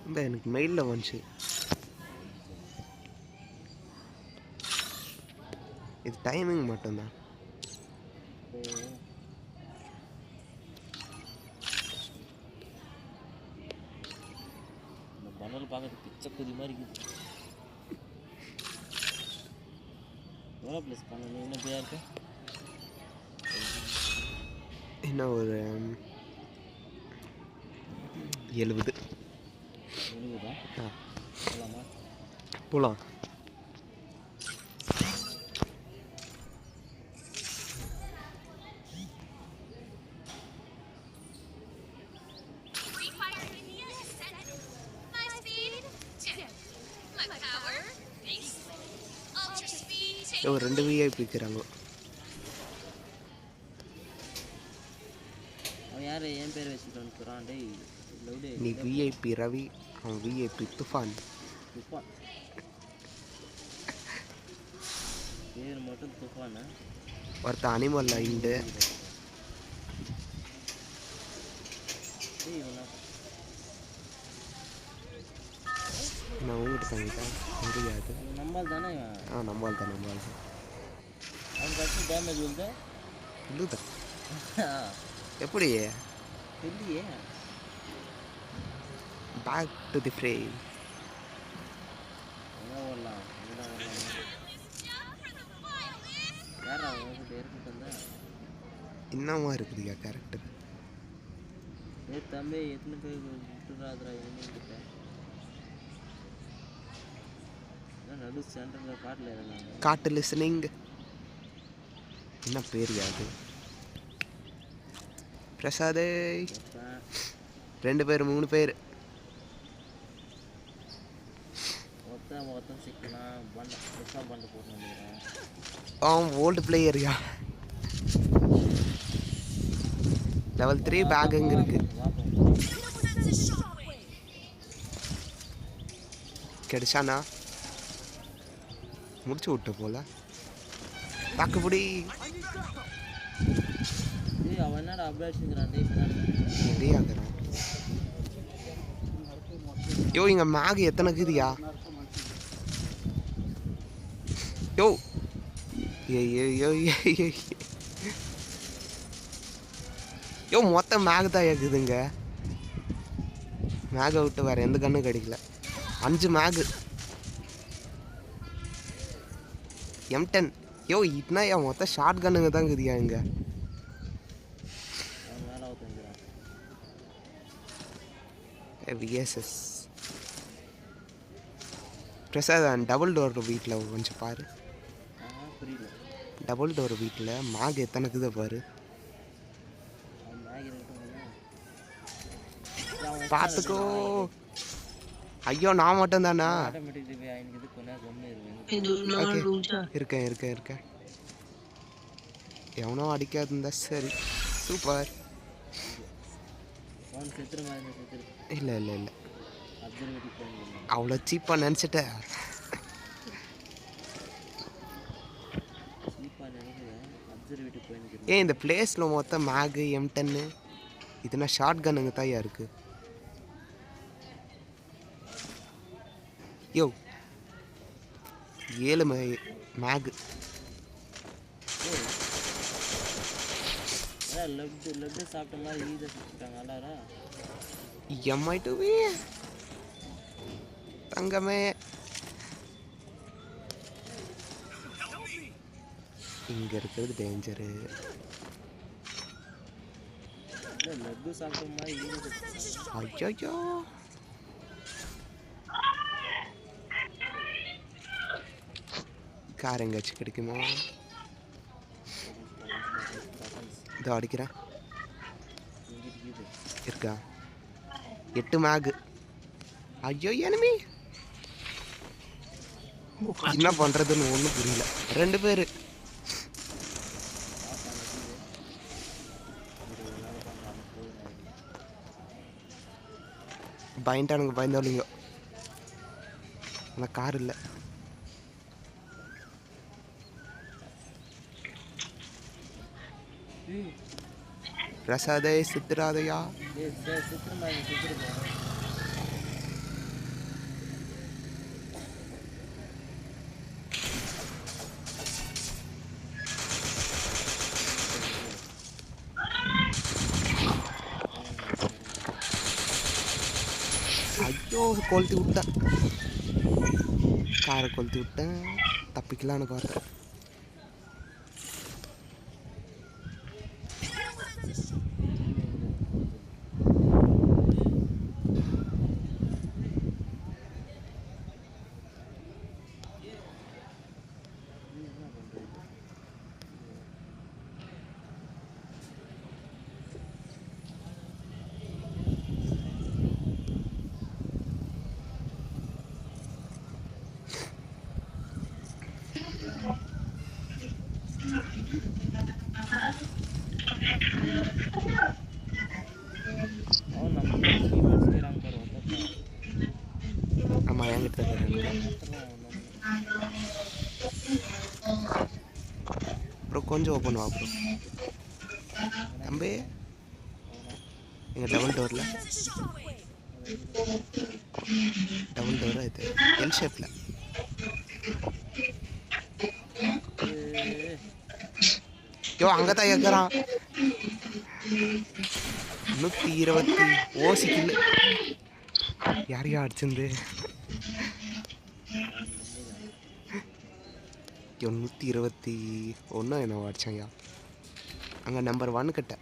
இந்த எனக்கு மெயிலில் வந்துச்சு. இது டைமிங் மட்டும்தான். பனல் பார்க்கறது பிச்சக்குதி மாதிரி இருக்குது. எவ்வளோ ப்ளஸ் பண்ணணும்? இன்னும் பேர் இருக்கு. இன்னும் ஒரு 70. 70 போகலாமா? போகலாம். ஒரு 2 VIP இருக்கிறாங்க. அவன் யார் என் பேர் வச்சுட்டு வந்துக்கிறான்? டேய் லவுடே, நீ VIP ரவி, அவன் VIP துஃபான். துஃபான் பேர் மட்டும் துஃபானா? ஒருத்த அனிமல் ஐண்டு. நான் உங்ககிட்ட தங்கிட்டேன் தெரியாது. நம்மால் தானே? நம்மால் தான். அவனுக்கு அடுத்து டேமேஜ் வந்து இல்லுதா எப்படி இல்லையே. Back to the frame. என்ன வரலாம்? யாரா அவங்ககிட்ட ஏற்கிட்டு வந்தா என்னமா இருக்குதுயா கேரக்டர்? தம்பி எத்தனை பேர் விட்டுறாதுரா என்கிட்ட. நடு சென்டரில் காட்டில் இருந்தாங்க. காட்டு லிசனிங். என்ன பேர் யாது? பிரசாதே. 2 பேர் 3 பேர். மொத்தம் சிக்கலாம். பண்டு போட்டு வந்துக்கிறேன். ஓல்டு பிளேயர்யா. லெவல் 3 பேக் எங்க இருக்கு? கிடைச்சானா? முடிச்சு விட்டு போல. தாக்குபடி. அவன் என்னடா அப்டேஷன்ங்கிறான்? டேய் ஆகுறான். யோ இங்க மேக் எத்தனை இருக்குதுயா? யோ யோ மொத்தம் மேக் தான் இருக்குதுங்க. மேகை விட்டு வேற எந்த கண்ணும் கிடைக்கல. 5 மேகு. M10. யோ இட்னா மொத்தம் ஷார்ட் கன்னுங்க தான் இருக்குதுயா இங்க. VSS பிரசாத் டபுள் டோர் வீட்டில் கொஞ்சம் பாரு. டபுள் டோர் வீட்டில் மேக் எத்தனை இருக்குதோ பாரு. பார்த்துக்கோ. ஐயோ நான் மட்டும் தானா? இருக்கேன். எவனோ அடிக்காது இருந்தா சரி. சூப்பர். இல்லை அவ்வளோ சீப்பாக நினச்சிட்டேன். ஏன் இந்த பிளேஸில் மொத்தம் மேகு M10 இதுனா ஷார்ட் கன்னுங்க தாயா இருக்கு. யோ 7 மேகு. MI2 தங்கமே. இங்க இருக்கிறது டேஞ்சரு. ஐயோ கார் எங்காச்சும் கிடைக்குமா? இதோ அடிக்கிறேன். இருக்கா 8 மேகு. ஐயோ எனிமி. என்ன பண்றதுன்னு ஒன்றும் புரியல. 2 பேர் பயந்துட்டானுங்க. பயந்தவளிங்க. ஆனால் கார் இல்லை. பிரசாதே சித்திராதையா. ஐயோ கொளுத்தி விட்டேன், காரை கொளுத்தி விட்டேன். தப்பிக்கலான்னு பார்த்தேன். அவன் நம்ம கீபோர்ட் செய்கிறாங்க பாரு ஒருத்தர் ஆமாம் என்கிட்ட தான் கேட்குறாங்க. அப்புறம் கொஞ்சம் ஓப்பன் வா ப்ரோ. தம்பி எங்கள் டபுள் டோரில் இது எல் ஷேப்பில். யோ அங்கே தான் கேட்குறான். 120 ஓசி கில்லு. யாரையா அடிச்சிருந்து? 121 என்ன அடிச்சாயா. அங்கே நம்பர் 1 கிட்ட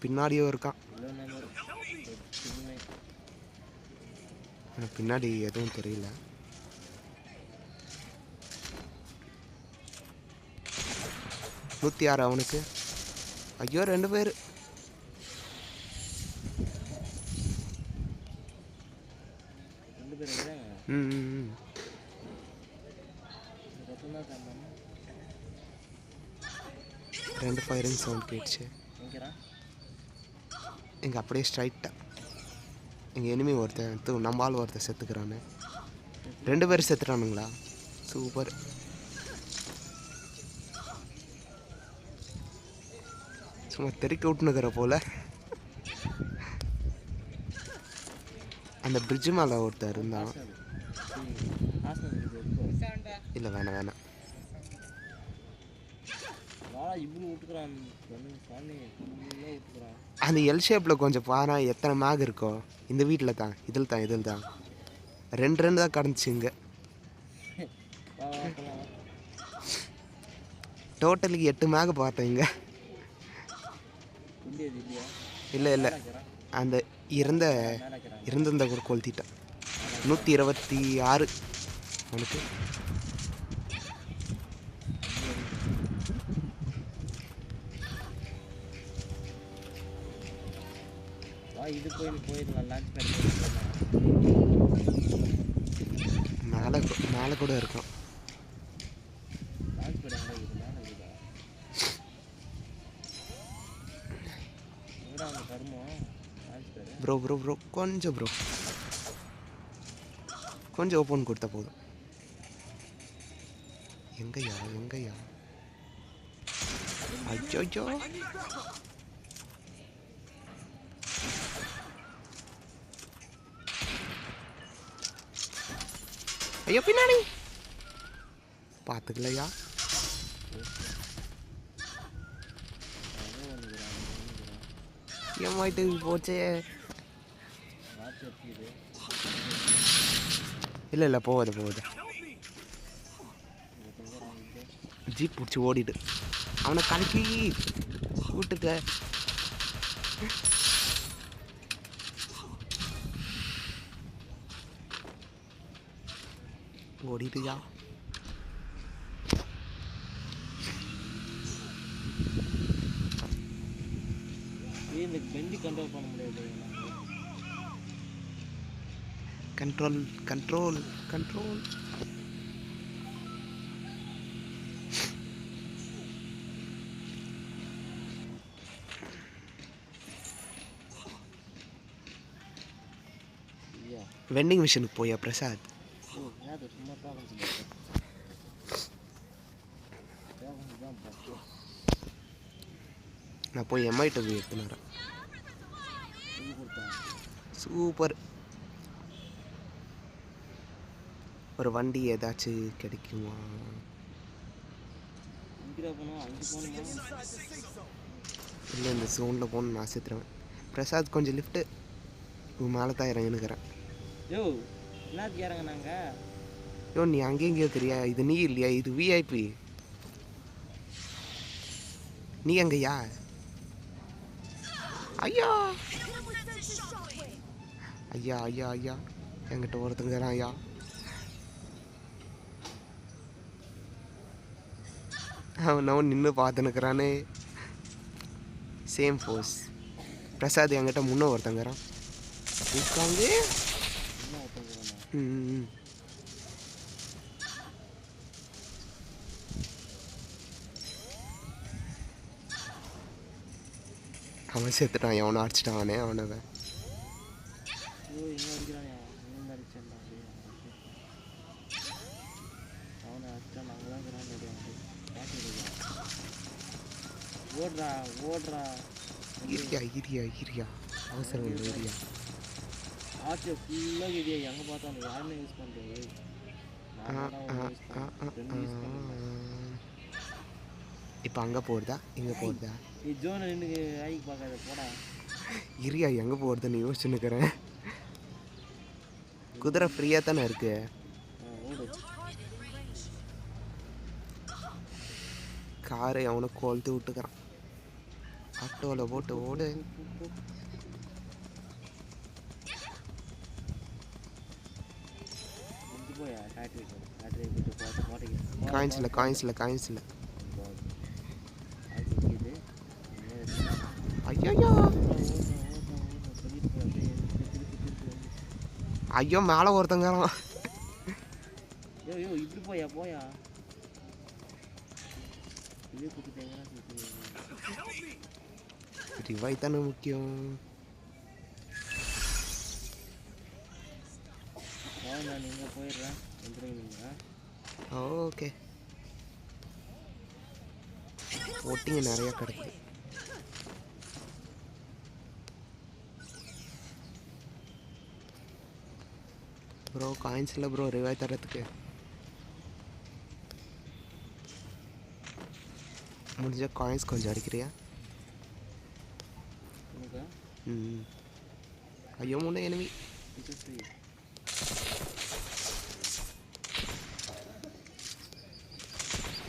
பின்னாடியோ இருக்கான். எனக்கு பின்னாடி எதுவும் தெரியல. $106 அவனுக்கு. ஐயோ 2 பேர். ம் 2 ஃபயரிங் சவுண்ட் கேட்டுச்சு. இங்கே அப்படியே ஸ்ட்ரைட்டாக எங்கள் எனிமி ஒருத்தன் நம்ம ஆள் ஒருத்தன் செத்துக்கிறானு. 2 பேர் செத்துட்டானுங்களா? சூப்பர். சும்மா தெறிக்க விட்டுனுக்கிற போல. அந்த பிரிட்ஜு மேலே ஒருத்தர் இருந்தான். இல்லை வேணாம். அந்த எல் ஷேப்பில் கொஞ்சம் பாரு, எத்தனை மேக் இருக்கோ. இந்த வீட்டில் தான், இதில் தான் 2 தான் கடந்துச்சு இங்கே. டோட்டலுக்கு 8 மேக் பார்த்தேன் இங்கே. இல்லை அந்த இருந்த கூட கொளுத்திட்டேன். 126 அவனுக்கு. மேலே கூட இருக்கான். ப்ரோ கொஞ்சம் ஓப்பன் கொடுத்தா போதும். எங்கய்யா ஐயோ ஐயோ பின்னாடி பார்த்துக்கலையா. என் வாய்ட்டு போச்சே. இல்லை போகுது. ஜீப் பிடிச்சி ஓடிடு. அவனை கலக்கி விட்டுக்க. ஓடிடுயா. இந்த பெண்டி கண்ட்ரோல் பண்ண முடியாது. கண்ட்ரோல் வெண்டிங் மிஷினுக்கு போயா பிரசாத்? நான் போய் எம்ஐ டபுள் எடுத்துன்னு வரேன். சூப்பர். ஒரு வண்டி ஏதாச்சும் கிடைக்குமா? இல்லை இந்த ஜோனில் போகணுன்னு நான் செத்துருவேன். பிரசாத் கொஞ்சம் லிஃப்ட்டு. மேலே தான் இறங்கினுக்கிறேன். யோ என்னத்துக்கு இறங்குனாங்க? யோ நீ அங்கேயும் இங்கேயோ தெரியா? இது நீ இல்லையா? இது விஐபி. நீ எங்கய்யா? ஐயா ஐயா ஐயா ஐயா என்கிட்ட ஒருத்தங்கிறான் ஐயா. அவன் நின்று பார்த்துனுக்குறானே. Same force. பிரசாத் என்கிட்ட முன்ன ஒருத்தங்கிறான் இருக்காங்க. என்ன ஒருத்தங்க? ம் அவன் செத்துட்டான். எவனை அடிச்சிட்டானே அவனவன். ஐயோ இங்கே அடிக்கிறானே. இங்கே அடிச்சேன்டா. அவனை அடிச்சா நாங்கள் தான் இருக்கிறான். ஓடுறா ஓடுறா. இரியா அவசரம் இல்லை இரியா. ஆச்சு ஃபுல்லாக இரியா. எங்கே பார்த்தாலும் யாருமே யூஸ் பண்ணுறது. இப்போ அங்கே போகிறதா இங்கே போகிறதா? நீ ஜோனை நின்று ஆயிக்கு பார்க்காத போடா. இரியா எங்கே போகிறதுன்னு யோசிச்சுன்னுக்கிறேன். குதிரை ஃப்ரீயாக தானே இருக்கு. ஓடு. காரை அவனை கொளுத்து விட்டுக்கிறான். ஆட்டோவில் போட்டு ஓடு. போயா ஃபேக்ட்ரி போட்டு போட்டு காயின்ஸில் ஐயோ மேலே ஒருத்தங்கிறான். ஐயோ இப்படி போயா இதே கொடுத்துட்டேங்கன்னா ரிவாய் தானே முக்கியம். நான் இங்கே போயிடுறேன். வந்துடுவீங்க. ஓகே ஒட்டிங்க நிறைய கிடைக்குது. ப்ரோ காயின்ஸ் இல்லை ப்ரோ ரிவாய் தரத்துக்கு. முடிஞ்ச காயின்ஸ் கொஞ்சம் அடிக்கிறியா? ம் ஐயோ முன்னே எனிமி.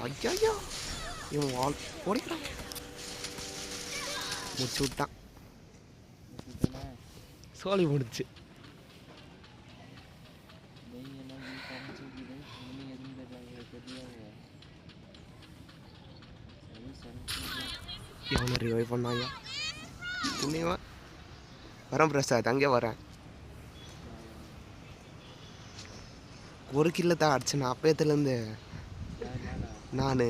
ஐயா இவன் வால் ஓடிக்கிறான். முடிச்சு விட்டான். சோழி முடிச்சு. இவனை ரிவைவ் பண்ணாயா? புண்ணியவன் வரேன் பிரசாத். அங்கே வரேன். ஒரு கில்ல தான் அடிச்சேன் அப்பயத்துலேருந்து நான்.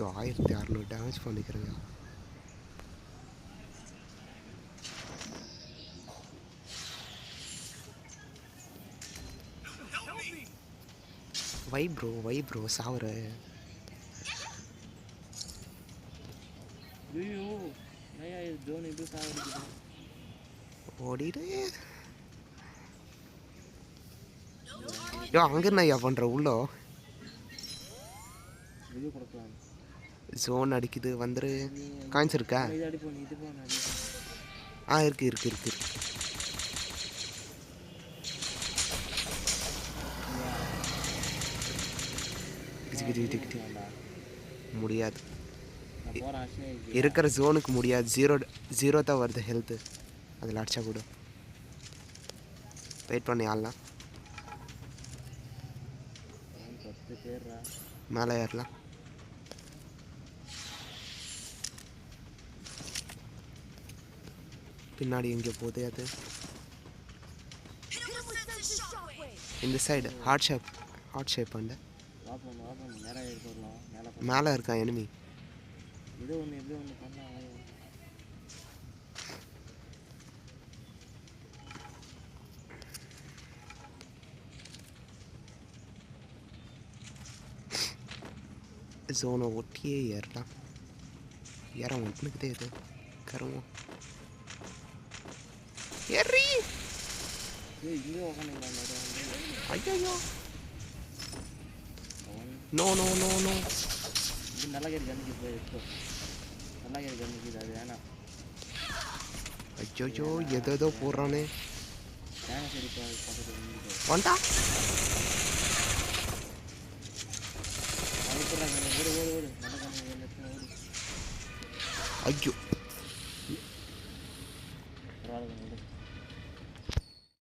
1600 டேமேஜ் பண்ணிக்கிறேங்க. வை ப்ரோ சாவுற. ஓடிடு. யோ அங்கே என்ன ஐயா பண்ணுற உள்ளோ? ஜோன் அடிக்குது வந்துரு. காயின்ஸ் இருக்கா? இருக்கு. முடியாது. இருக்கிற ஜோனுக்கு முடியாது. 0 தான் வருது ஹெல்த்து. அதில் அடிச்சா கூட வெயிட் பண்ணி ஆடலாம். மேலே ஏறலாம். பின்னாடி எங்கே போகுது அது? இந்த சைடு ஹார்ட் ஷேப் பண்ண மேலே இருக்கான் எனிமி. ஜோனை ஒட்டியே ஏறலாம். ஒட்டுனுக்கிட்டே இரு கருவோம். ஏறி ஐயோ நோ நல்லா கேட்டு நல்லா இருக்குது அது வேணாம். அச்சோ ஏதோ போடுறானே. தேங்காய் செடி பக்கத்தில் வந்துட்டா. அது போடுறாங்க. ஓடு ஓடு ஓடு நல்ல ஓடு. ஐயோ